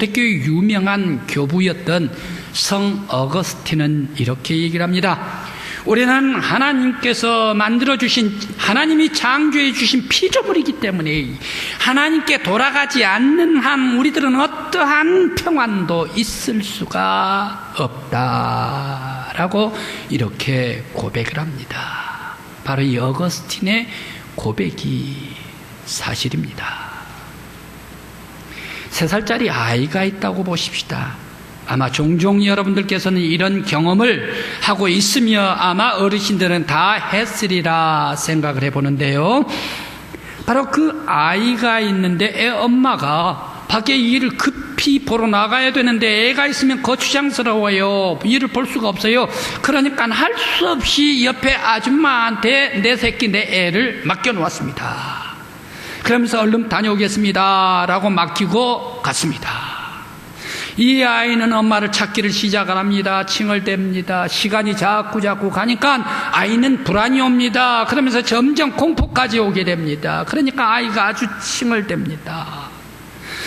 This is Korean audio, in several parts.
초대교회 유명한 교부였던 성 어거스틴은 이렇게 얘기를 합니다. 우리는 하나님께서 만들어주신, 하나님이 창조해 주신 피조물이기 때문에 하나님께 돌아가지 않는 한 우리들은 어떠한 평안도 있을 수가 없다라고 이렇게 고백을 합니다. 바로 이 어거스틴의 고백이 사실입니다. 3살짜리 아이가 있다고 보십시다. 아마 종종 여러분들께서는 이런 경험을 하고 있으며 아마 어르신들은 다 했으리라 생각을 해보는데요. 바로 그 아이가 있는데 애 엄마가 밖에 일을 급히 보러 나가야 되는데 애가 있으면 거추장스러워요. 일을 볼 수가 없어요. 그러니까 할 수 없이 옆에 아줌마한테 내 새끼 내 애를 맡겨놓았습니다. 그러면서 얼른 다녀오겠습니다 라고 맡기고 갔습니다. 이 아이는 엄마를 찾기를 시작을 합니다. 칭얼댑니다. 시간이 자꾸 가니까 아이는 불안이 옵니다. 그러면서 점점 공포까지 오게 됩니다. 그러니까 아이가 아주 칭얼댑니다.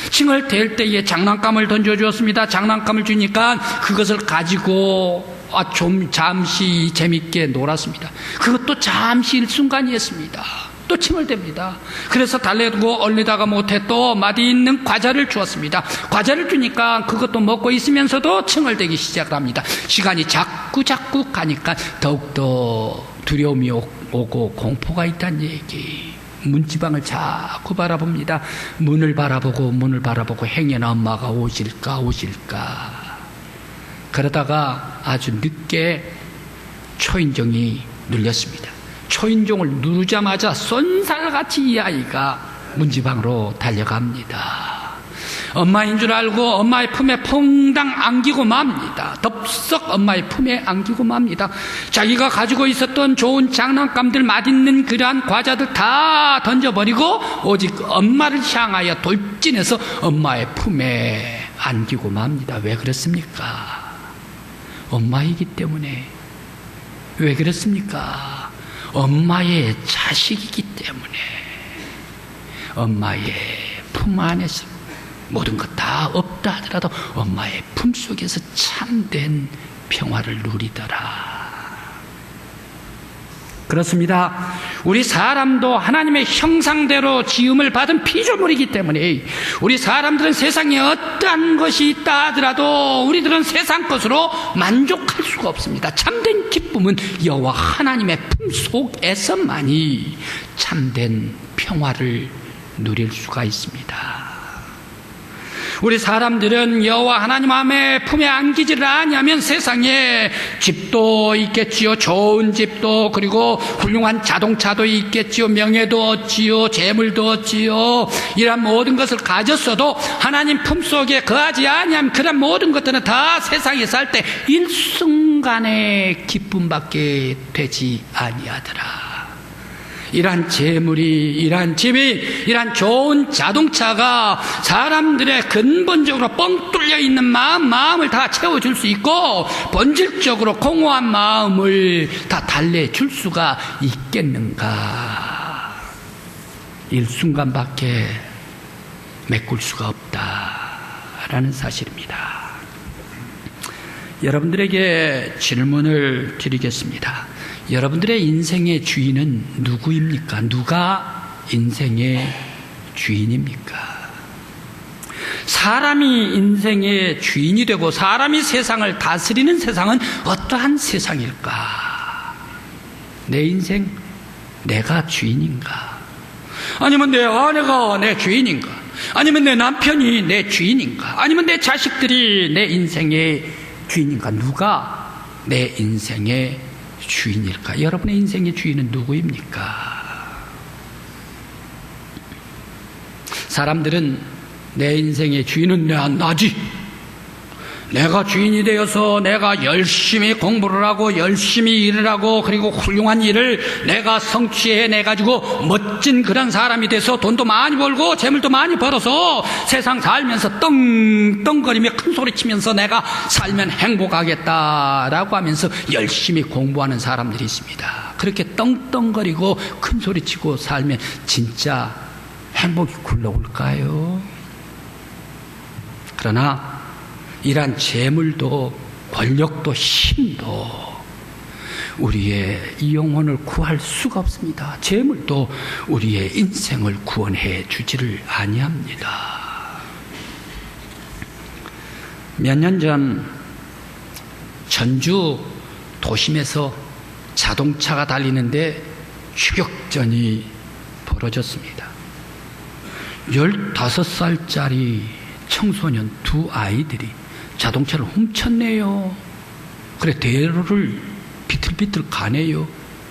칭얼댈 때에 장난감을 던져주었습니다. 장난감을 주니까 그것을 가지고 좀 잠시 재밌게 놀았습니다. 그것도 잠시 일순간이었습니다. 또 칭얼댑니다. 그래서 달래두고 얼리다가 못해 또 맛있는 과자를 주었습니다. 과자를 주니까 그것도 먹고 있으면서도 칭얼대기 시작을 합니다. 시간이 자꾸 가니까 더욱더 두려움이 오고 공포가 있다는 얘기. 문지방을 자꾸 바라봅니다. 문을 바라보고 행여나 엄마가 오실까. 그러다가 아주 늦게 초인종이 눌렸습니다. 초인종을 누르자마자 쏜살같이 이 아이가 문지방으로 달려갑니다. 엄마인 줄 알고 엄마의 품에 퐁당 안기고 맙니다. 덥석 엄마의 품에 안기고 맙니다. 자기가 가지고 있었던 좋은 장난감들, 맛있는 그러한 과자들 다 던져버리고 오직 엄마를 향하여 돌진해서 엄마의 품에 안기고 맙니다. 왜 그렇습니까? 엄마이기 때문에. 왜 그렇습니까? 엄마의 자식이기 때문에. 엄마의 품 안에서 모든 것 다 없다 하더라도 엄마의 품 속에서 참된 평화를 누리더라. 그렇습니다. 우리 사람도 하나님의 형상대로 지음을 받은 피조물이기 때문에 우리 사람들은 세상에 어떠한 것이 있다 하더라도 우리들은 세상 것으로 만족할 수가 없습니다. 참된 기쁨은 여호와 하나님의 품 속에서만이 참된 평화를 누릴 수가 있습니다. 우리 사람들은 여호와 하나님의 품에 안기지를 아니하면 세상에 집도 있겠지요, 좋은 집도, 그리고 훌륭한 자동차도 있겠지요, 명예도 얻지요, 재물도 얻지요. 이런 모든 것을 가졌어도 하나님 품속에 거하지 아니하면 그런 모든 것들은 다 세상에 살 때 일순간의 기쁨밖에 되지 아니하더라. 이러한 재물이, 이러한 집이, 이러한 좋은 자동차가 사람들의 근본적으로 뻥 뚫려 있는 마음을 다 채워줄 수 있고 본질적으로 공허한 마음을 다 달래줄 수가 있겠는가? 일순간밖에 메꿀 수가 없다라는 사실입니다. 여러분들에게 질문을 드리겠습니다. 여러분들의 인생의 주인은 누구입니까? 누가 인생의 주인입니까? 사람이 인생의 주인이 되고 사람이 세상을 다스리는 세상은 어떠한 세상일까? 내 인생, 내가 주인인가? 아니면 내 아내가 내 주인인가? 아니면 내 남편이 내 주인인가? 아니면 내 자식들이 내 인생의 주인인가? 누가 내 인생의 주인일까? 여러분의 인생의 주인은 누구입니까? 사람들은 내 인생의 주인은 나지. 내가 주인이 되어서 내가 열심히 공부를 하고 열심히 일을 하고 그리고 훌륭한 일을 내가 성취해내가지고 멋진 그런 사람이 돼서 돈도 많이 벌고 재물도 많이 벌어서 세상 살면서 떵떵거리며 큰소리치면서 내가 살면 행복하겠다라고 하면서 열심히 공부하는 사람들이 있습니다. 그렇게 떵떵거리고 큰소리치고 살면 진짜 행복이 굴러올까요? 그러나 이러한 재물도 권력도 힘도 우리의 영혼을 구할 수가 없습니다. 재물도 우리의 인생을 구원해 주지를 아니합니다. 몇 년 전 전주 도심에서 자동차가 달리는데 추격전이 벌어졌습니다. 15살짜리 청소년 두 아이들이 자동차를 훔쳤네요. 그래 대로를 비틀비틀 가네요.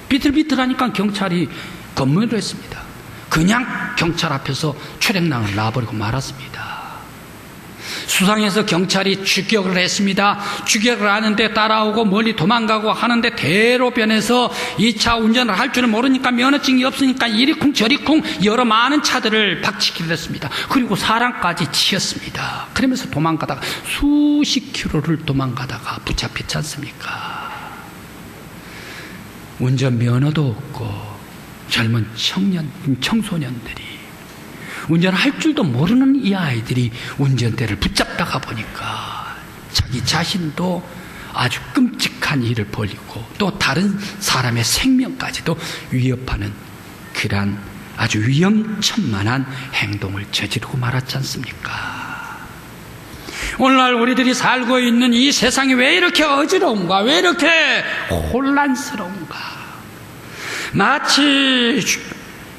비틀비틀하니까 경찰이 검문을 했습니다. 그냥 경찰 앞에서 출행랑을 놔버리고 말았습니다. 수상해서 경찰이 추격을 했습니다. 추격을 하는데 따라오고 멀리 도망가고 하는데 대로변에서 이 차 운전을 할 줄을 모르니까 면허증이 없으니까 이리쿵 저리쿵 여러 많은 차들을 박치기를 했습니다. 그리고 사람까지 치였습니다. 그러면서 도망가다가 수십 킬로를 도망가다가 붙잡혔지 않습니까? 운전 면허도 없고 젊은 청소년들이 운전할 줄도 모르는 이 아이들이 운전대를 붙잡다가 보니까 자기 자신도 아주 끔찍한 일을 벌이고 또 다른 사람의 생명까지도 위협하는 그러한 아주 위험천만한 행동을 저지르고 말았지 않습니까? 오늘날 우리들이 살고 있는 이 세상이 왜 이렇게 어지러운가? 왜 이렇게 혼란스러운가? 마치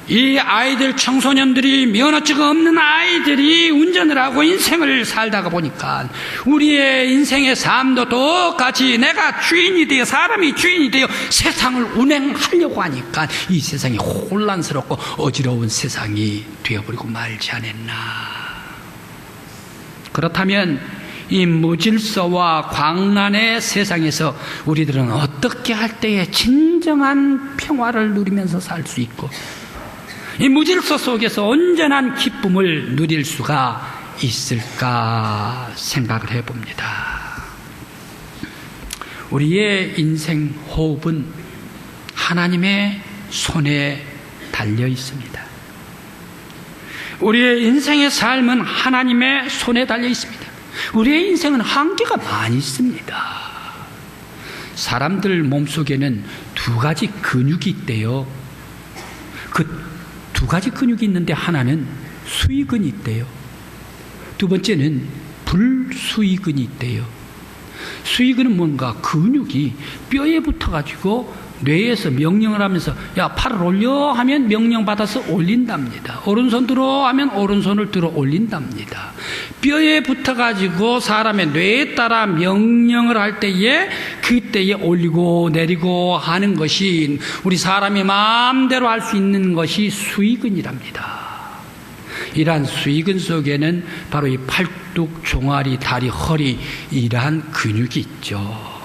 이 아이들, 청소년들이, 면허증 없는 아이들이 운전을 하고 인생을 살다가 보니까 우리의 인생의 삶도 똑같이 내가 주인이 되어 사람이 주인이 되어 세상을 운행하려고 하니까 이 세상이 혼란스럽고 어지러운 세상이 되어버리고 말지 않았나. 그렇다면 이 무질서와 광란의 세상에서 우리들은 어떻게 할 때에 진정한 평화를 누리면서 살 수 있고 이 무질서 속에서 온전한 기쁨을 누릴 수가 있을까 생각을 해봅니다. 우리의 인생 호흡은 하나님의 손에 달려 있습니다. 우리의 인생의 삶은 하나님의 손에 달려 있습니다. 우리의 인생은 한계가 많이 있습니다. 사람들 몸속에는 두 가지 근육이 있대요. 그 두 가지 근육이 있는데 하나는 수의근이 있대요. 두 번째는 불수의근이 있대요. 수의근은 뭔가 근육이 뼈에 붙어가지고 뇌에서 명령을 하면서 야 팔을 올려 하면 명령받아서 올린답니다. 오른손 들어 하면 오른손을 들어 올린답니다. 뼈에 붙어가지고 사람의 뇌에 따라 명령을 할 때에 그때에 올리고 내리고 하는 것이 우리 사람이 마음대로 할 수 있는 것이 수의근이랍니다. 이러한 수의근 속에는 바로 이 팔뚝, 종아리, 다리, 허리 이러한 근육이 있죠.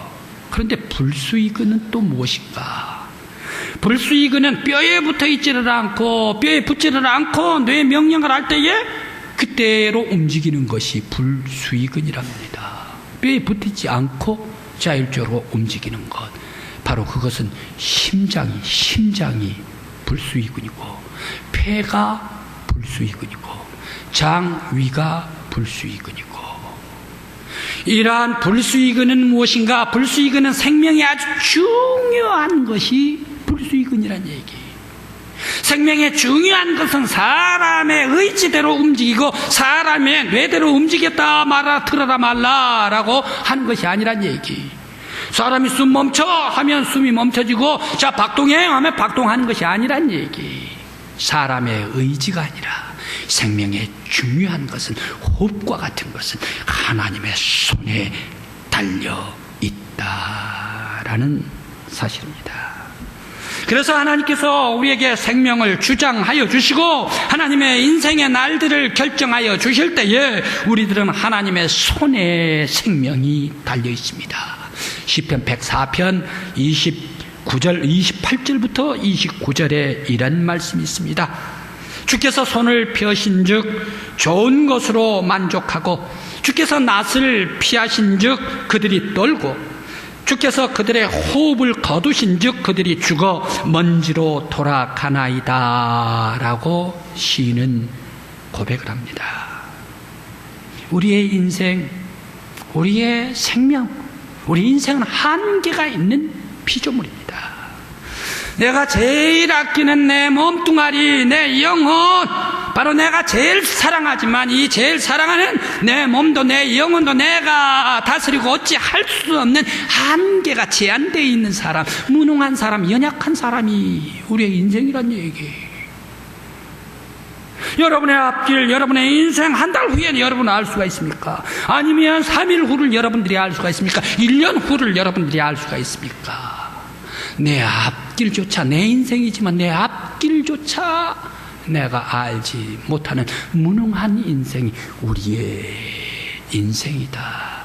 그런데 불수의근은 또 무엇일까? 불수의근은 뼈에 붙어 있지를 않고 뼈에 붙지를 않고 뇌 명령을 할 때에 그때로 움직이는 것이 불수의근이랍니다. 뼈에 붙이지 않고 자율적으로 움직이는 것, 바로 그것은 심장이 불수의근이고 폐가 불수의근이고 장위가 불수의근이고 이러한 불수의근은 무엇인가? 불수의근은 생명이 아주 중요한 것이 불수의근이란 얘기. 생명의 중요한 것은 사람의 의지대로 움직이고 사람의 뇌대로 움직였다 말아 들어라 말라라고 하는 것이 아니란 얘기. 사람이 숨 멈춰 하면 숨이 멈춰지고 자 박동해 하면 박동하는 것이 아니란 얘기. 사람의 의지가 아니라 생명의 중요한 것은 호흡과 같은 것은 하나님의 손에 달려 있다라는 사실입니다. 그래서 하나님께서 우리에게 생명을 주장하여 주시고 하나님의 인생의 날들을 결정하여 주실 때에 우리들은 하나님의 손에 생명이 달려 있습니다. 시편 104편 29절 28절부터 29절에 이런 말씀이 있습니다. 주께서 손을 펴신즉 좋은 것으로 만족하고 주께서 낯을 피하신즉 그들이 떨고 주께서 그들의 호흡을 거두신즉 그들이 죽어 먼지로 돌아가나이다 라고 시인은 고백을 합니다. 우리의 인생, 우리의 생명, 우리 인생은 한계가 있는 피조물입니다. 내가 제일 아끼는 내 몸뚱아리, 내 영혼, 바로 내가 제일 사랑하지만 이 제일 사랑하는 내 몸도 내 영혼도 내가 다스리고 어찌 할 수 없는 한계가 제한되어 있는 사람, 무능한 사람, 연약한 사람이 우리의 인생이란 얘기예요. 여러분의 앞길, 여러분의 인생 한 달 후에는 여러분 알 수가 있습니까? 아니면 3일 후를 여러분들이 알 수가 있습니까? 1년 후를 여러분들이 알 수가 있습니까? 내 앞길조차, 내 인생이지만 내 앞길조차 내가 알지 못하는 무능한 인생이 우리의 인생이다.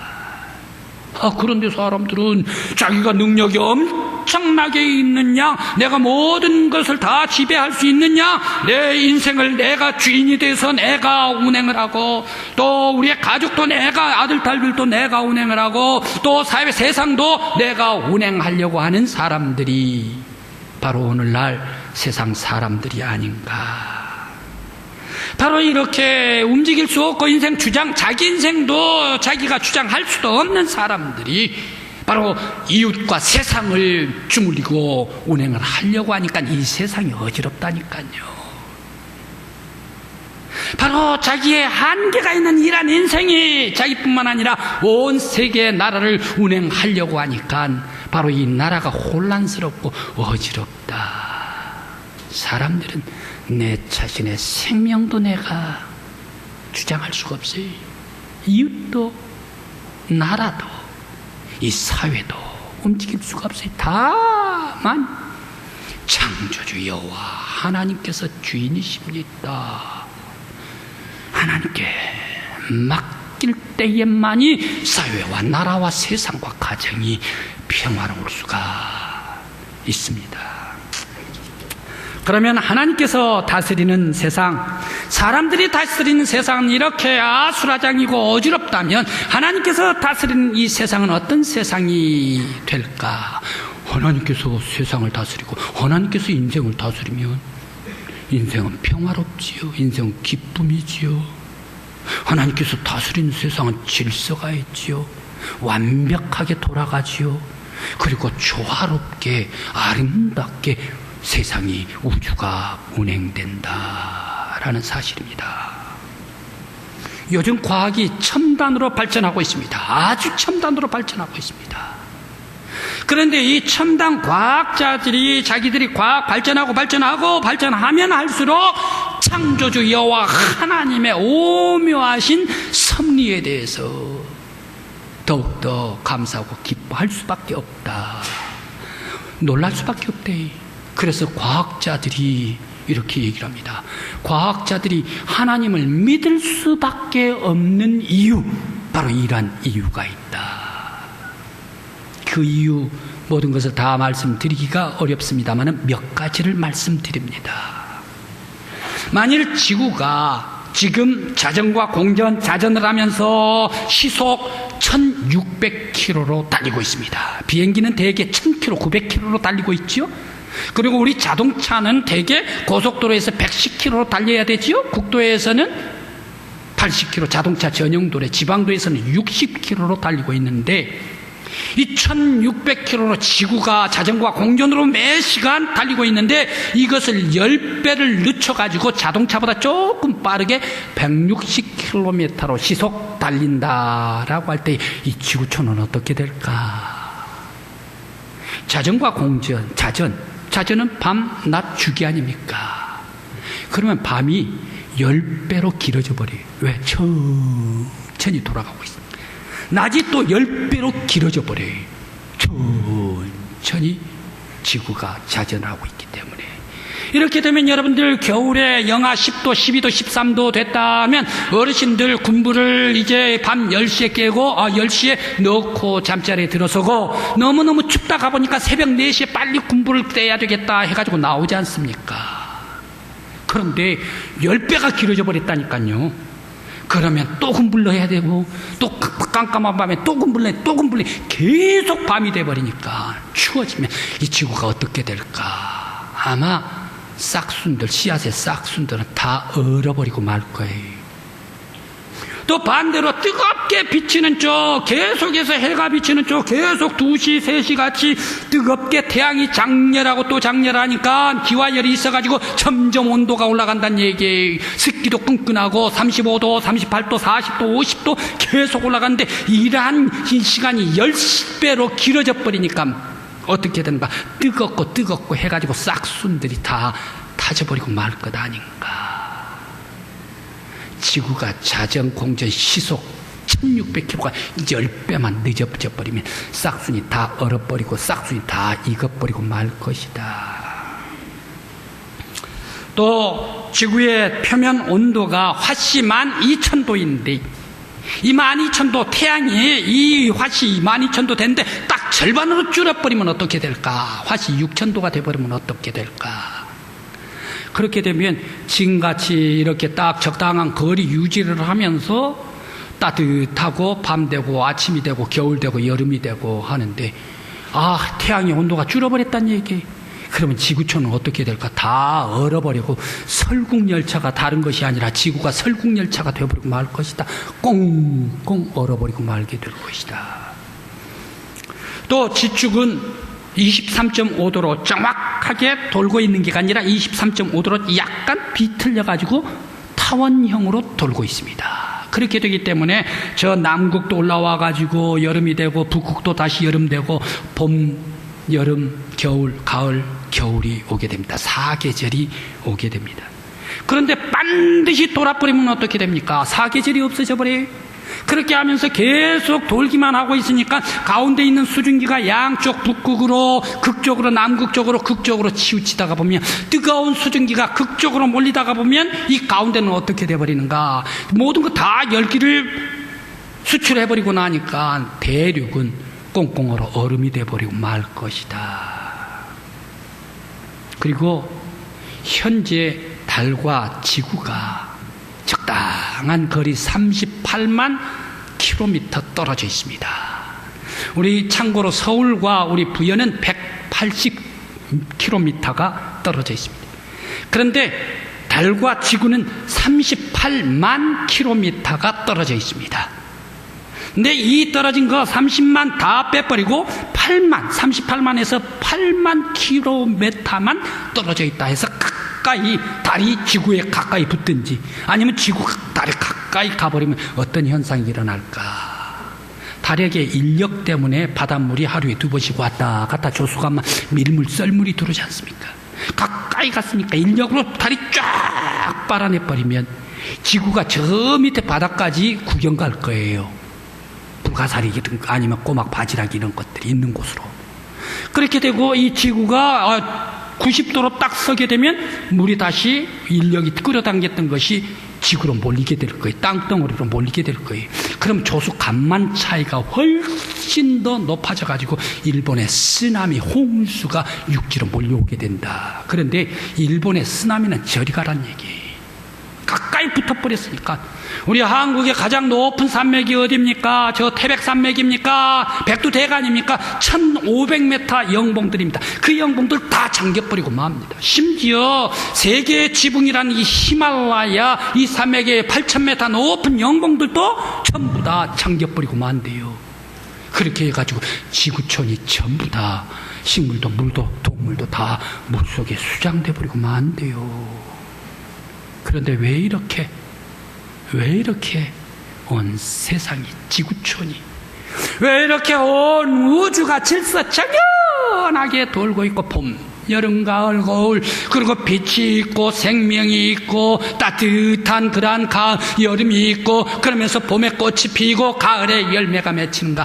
그런데 사람들은 자기가 능력이 엄청나게 있는 양, 내가 모든 것을 다 지배할 수 있는 양, 내 인생을 내가 주인이 돼서 내가 운행을 하고, 또 우리의 가족도 내가, 아들 딸들도 내가 운행을 하고, 또 사회 세상도 내가 운행하려고 하는 사람들이 바로 오늘날 세상 사람들이 아닌가. 바로 이렇게 움직일 수 없고 인생 주장, 자기 인생도 자기가 주장할 수도 없는 사람들이 바로 이웃과 세상을 주물리고 운행을 하려고 하니까 이 세상이 어지럽다니까요. 바로 자기의 한계가 있는 이런 인생이 자기뿐만 아니라 온 세계의 나라를 운행하려고 하니까 바로 이 나라가 혼란스럽고 어지럽다. 사람들은 내 자신의 생명도 내가 주장할 수가 없어요. 이웃도 나라도 이 사회도 움직일 수가 없어요. 다만 창조주 여호와 하나님께서 주인이십니다. 하나님께 맡길 때에만이 사회와 나라와 세상과 가정이 평화로울 수가 있습니다. 그러면 하나님께서 다스리는 세상, 사람들이 다스리는 세상은 이렇게 아수라장이고 어지럽다면 하나님께서 다스리는 이 세상은 어떤 세상이 될까? 하나님께서 세상을 다스리고 하나님께서 인생을 다스리면 인생은 평화롭지요. 인생은 기쁨이지요. 하나님께서 다스리는 세상은 질서가 있지요. 완벽하게 돌아가지요. 그리고 조화롭게 아름답게 세상이, 우주가 운행된다라는 사실입니다. 요즘 과학이 첨단으로 발전하고 있습니다. 아주 첨단으로 발전하고 있습니다. 그런데 이 첨단 과학자들이 자기들이 과학 발전하면 할수록 창조주 여호와 하나님의 오묘하신 섭리에 대해서 더욱더 감사하고 기뻐할 수밖에 없다. 놀랄 수밖에 없대. 그래서 과학자들이 이렇게 얘기를 합니다. 과학자들이 하나님을 믿을 수밖에 없는 이유, 바로 이러한 이유가 있다. 그 이유 모든 것을 다 말씀드리기가 어렵습니다만 몇 가지를 말씀드립니다. 만일 지구가 지금 자전과 공전, 자전을 하면서 시속 1600km로 달리고 있습니다. 비행기는 대개 1000km, 900km로 달리고 있죠. 그리고 우리 자동차는 대개 고속도로에서 110km로 달려야 되지요. 국도에서는 80km, 자동차 전용도로, 지방도에서는 60km로 달리고 있는데 이 1600km로 지구가 자전거와 공전으로 매 시간 달리고 있는데 이것을 10배를 늦춰가지고 자동차보다 조금 빠르게 160km로 시속 달린다라고 할 때 이 지구촌은 어떻게 될까? 자전거와 공전, 자전은 밤, 낮 주기 아닙니까? 그러면 밤이 10배로 길어져 버려요. 왜? 천천히 돌아가고 있습니다. 낮이 또 10배로 길어져 버려요. 천천히 지구가 자전하고 있기 때문에. 이렇게 되면 여러분들 겨울에 영하 10도, 12도, 13도 됐다면 어르신들 군부를 이제 밤 10시에 깨고 10시에 넣고 잠자리에 들어서고 너무너무 춥다 가보니까 새벽 4시에 빨리 군부를 떼야 되겠다 해가지고 나오지 않습니까? 그런데 10배가 길어져 버렸다니까요. 그러면 또 군불러 해야 되고 또 깜깜한 밤에 또 군불러 계속 밤이 돼버리니까 추워지면 이 지구가 어떻게 될까? 아마 싹순들, 씨앗의 싹순들은 다 얼어버리고 말 거예요. 또 반대로 뜨겁게 비치는 쪽, 계속해서 해가 비치는 쪽, 계속 2시, 3시 같이 뜨겁게 태양이 장렬하고 또 장렬하니까 기와열이 있어가지고 점점 온도가 올라간다는 얘기예요. 습기도 끈끈하고 35도, 38도, 40도, 50도 계속 올라가는데 이러한 시간이 10배로 길어져 버리니까 어떻게 되는가? 뜨겁고 해가지고 싹순들이 다 타져버리고 말 것 아닌가. 지구가 자전공전 시속 1600km가 10배만 늦어져 버리면 싹순이 다 얼어버리고 싹순이 다 익어버리고 말 것이다. 또 지구의 표면 온도가 화씨 12,000도인데 이 12,000도 태양이 이 화씨 12,000도 되는데 딱 절반으로 줄어버리면 어떻게 될까? 화씨 6,000도가 돼버리면 어떻게 될까? 그렇게 되면 지금같이 이렇게 딱 적당한 거리 유지를 하면서 따뜻하고 밤 되고 아침이 되고 겨울 되고 여름이 되고 하는데 태양의 온도가 줄어버렸다는 얘기. 그러면 지구촌은 어떻게 될까? 다 얼어버리고 설국열차가 다른 것이 아니라 지구가 설국열차가 되어버리고 말 것이다. 꽁꽁 얼어버리고 말게 될 것이다. 또 지축은 23.5도로 정확하게 돌고 있는 게 아니라 23.5도로 약간 비틀려가지고 타원형으로 돌고 있습니다. 그렇게 되기 때문에 저 남극도 올라와가지고 여름이 되고 북극도 다시 여름 되고 봄, 여름, 겨울, 가을, 겨울이 오게 됩니다. 4계절이 오게 됩니다. 그런데 반드시 돌아버리면 어떻게 됩니까? 4계절이 없어져 버려요. 그렇게 하면서 계속 돌기만 하고 있으니까 가운데 있는 수증기가 양쪽 북극으로, 극쪽으로, 남극쪽으로, 극쪽으로 치우치다가 보면 뜨거운 수증기가 극쪽으로 몰리다가 보면 이 가운데는 어떻게 돼버리는가? 모든 거 다 열기를 수출해버리고 나니까 대륙은 꽁꽁 얼어 얼음이 돼버리고 말 것이다. 그리고 현재 달과 지구가 적당한 거리 38만 킬로미터 떨어져 있습니다. 우리 참고로 서울과 우리 부여는 180km가 떨어져 있습니다. 그런데 달과 지구는 38만 킬로미터가 떨어져 있습니다. 근데 이 떨어진 거 30만 다 빼버리고 38만에서 8만 킬로미터만 떨어져 있다 해서 가까이 달이 지구에 가까이 붙든지 아니면 지구가 달에 가까이 가버리면 어떤 현상이 일어날까? 달에게 인력 때문에 바닷물이 하루에 2번씩 왔다 갔다 조수가만 밀물 썰물이 들어오지 않습니까? 가까이 갔으니까 인력으로 달이 쫙 빨아내버리면 지구가 저 밑에 바닥까지 구경 갈 거예요. 불가사리든 아니면 꼬막 바지락 이런 것들이 있는 곳으로. 그렇게 되고 이 지구가 90도로 딱 서게 되면 물이 다시 인력이 끌어당겼던 것이 지구로 몰리게 될 거예요. 땅덩어리로 몰리게 될 거예요. 그럼 조수 간만 차이가 훨씬 더 높아져 가지고 일본의 쓰나미 홍수가 육지로 몰려오게 된다. 그런데 일본의 쓰나미는 저리 가란 얘기예요. 가까이 붙어버렸으니까. 우리 한국의 가장 높은 산맥이 어디입니까? 저 태백산맥입니까? 백두대간입니까? 1500m 영봉들입니다. 그 영봉들 다 잠겨버리고 맙니다. 심지어 세계의 지붕이라는 이 히말라야 이 산맥의 8000m 높은 영봉들도 전부 다 잠겨버리고 만대요. 그렇게 해가지고 지구촌이 전부 다 식물도 물도 동물도 다 물속에 수장돼버리고 만대요. 그런데 왜 이렇게 온 세상이, 지구촌이, 왜 이렇게 온 우주가 질서정연하게 돌고 있고 봄, 여름, 가을, 겨울, 그리고 빛이 있고 생명이 있고 따뜻한 그러한 여름이 있고 그러면서 봄에 꽃이 피고 가을에 열매가 맺히는가?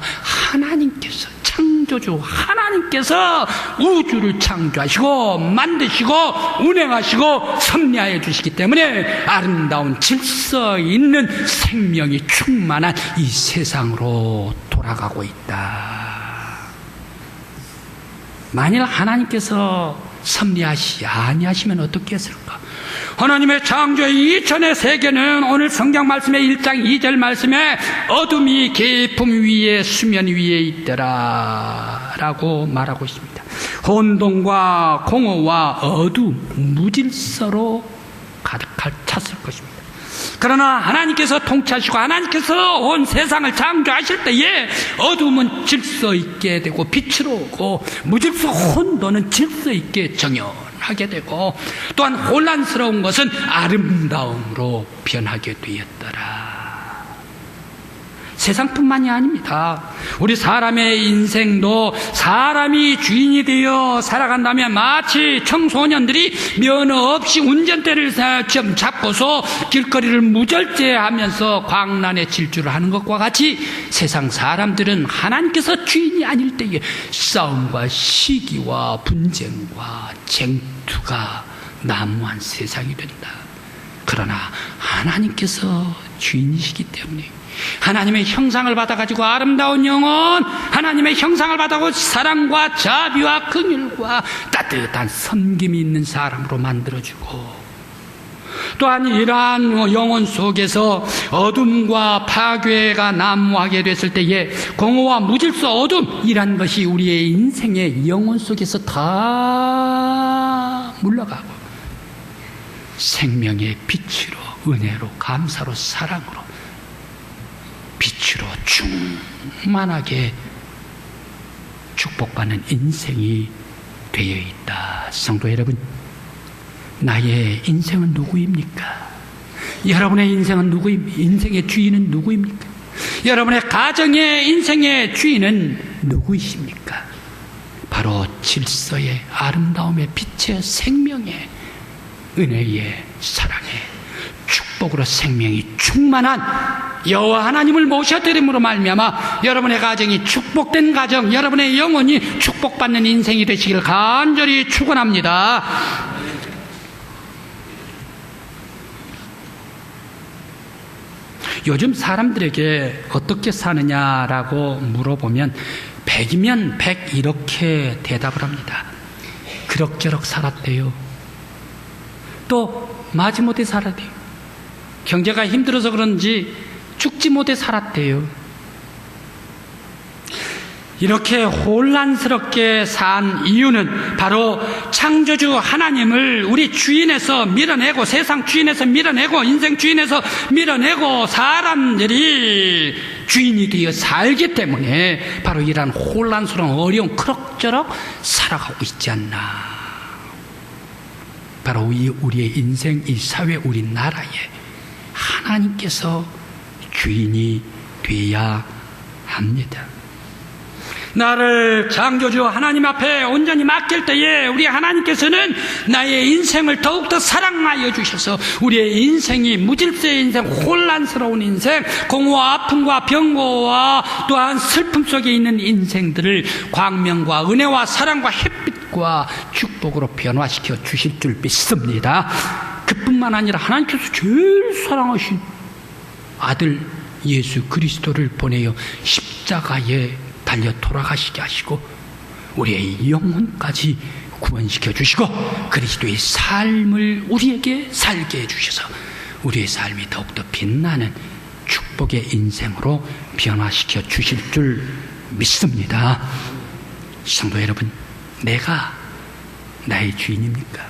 하나님께서, 창조주 하나님께서 우주를 창조하시고 만드시고 운행하시고 섭리하여 주시기 때문에 아름다운 질서 있는 생명이 충만한 이 세상으로 돌아가고 있다. 만일 하나님께서 섭리하시 아니하시면 어떻게 했을까? 하나님의 창조의 이천의 세계는 오늘 성경 말씀의 1장 2절 말씀에 어둠이 깊음 위에 수면 위에 있더라 라고 말하고 있습니다. 혼돈과 공허와 어둠, 무질서로 가득할 찼을 것입니다. 그러나 하나님께서 통치하시고 하나님께서 온 세상을 창조하실 때에 어둠은 질서 있게 되고 빛으로 오고 무질서 혼돈은 질서 있게 정연하게 되고 또한 혼란스러운 것은 아름다움으로 변하게 되었더라. 세상뿐만이 아닙니다. 우리 사람의 인생도 사람이 주인이 되어 살아간다면 마치 청소년들이 면허 없이 운전대를 잡고서 길거리를 무절제하면서 광란에 질주를 하는 것과 같이 세상 사람들은 하나님께서 주인이 아닐 때에 싸움과 시기와 분쟁과 쟁투가 난무한 세상이 된다. 그러나 하나님께서 주인이시기 때문에 하나님의 형상을 받아가지고 아름다운 영혼, 하나님의 형상을 받아가지고 사랑과 자비와 긍휼과 따뜻한 섬김이 있는 사람으로 만들어주고 또한 이러한 영혼 속에서 어둠과 파괴가 난무하게 됐을 때에 공허와 무질서 어둠이란 것이 우리의 인생의 영혼 속에서 다 물러가고 생명의 빛으로 은혜로 감사로 사랑으로 빛으로 충만하게 축복받는 인생이 되어 있다. 성도 여러분, 나의 인생은 누구입니까? 여러분의 인생은 누구입니까? 인생의 주인은 누구입니까? 여러분의 가정의 인생의 주인은 누구이십니까? 바로 질서의 아름다움의 빛의 생명의 은혜의 사랑의 축복으로 생명이 충만한 여호와 하나님을 모셔드림으로 말미암아 여러분의 가정이 축복된 가정, 여러분의 영혼이 축복받는 인생이 되시기를 간절히 축원합니다. 요즘 사람들에게 어떻게 사느냐라고 물어보면 100이면 100 이렇게 대답을 합니다. 그럭저럭 살았대요. 또 마지못해 살았대요. 경제가 힘들어서 그런지 죽지 못해 살았대요. 이렇게 혼란스럽게 산 이유는 바로 창조주 하나님을 우리 주인에서 밀어내고 세상 주인에서 밀어내고 인생 주인에서 밀어내고 사람들이 주인이 되어 살기 때문에 바로 이러한 혼란스러운 어려운 그럭저럭 살아가고 있지 않나. 바로 우리의 인생, 이 사회, 우리나라에 하나님께서 주인이 되어야 합니다. 나를 창조주 하나님 앞에 온전히 맡길 때에 우리 하나님께서는 나의 인생을 더욱더 사랑하여 주셔서 우리의 인생이 무질서의 인생, 혼란스러운 인생, 공허와 아픔과 병고와 또한 슬픔 속에 있는 인생들을 광명과 은혜와 사랑과 햇빛과 축복으로 변화시켜 주실 줄 믿습니다. 그뿐만 아니라 하나님께서 제일 사랑하신 아들 예수 그리스도를 보내어 십자가에 달려 돌아가시게 하시고 우리의 영혼까지 구원시켜 주시고 그리스도의 삶을 우리에게 살게 해주셔서 우리의 삶이 더욱더 빛나는 축복의 인생으로 변화시켜 주실 줄 믿습니다. 성도 여러분, 내가 나의 주인입니까?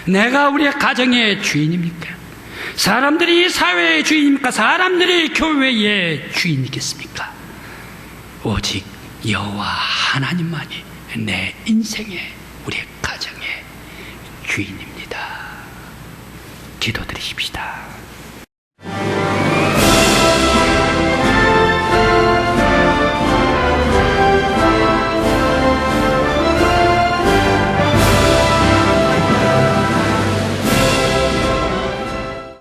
내가 우리의 가정의 주인입니까? 사람들이 사회의 주인입니까? 사람들이 교회의 주인이겠습니까? 오직 여호와 하나님만이 내 인생의, 우리의 가정의 주인입니다. 기도드리십시다.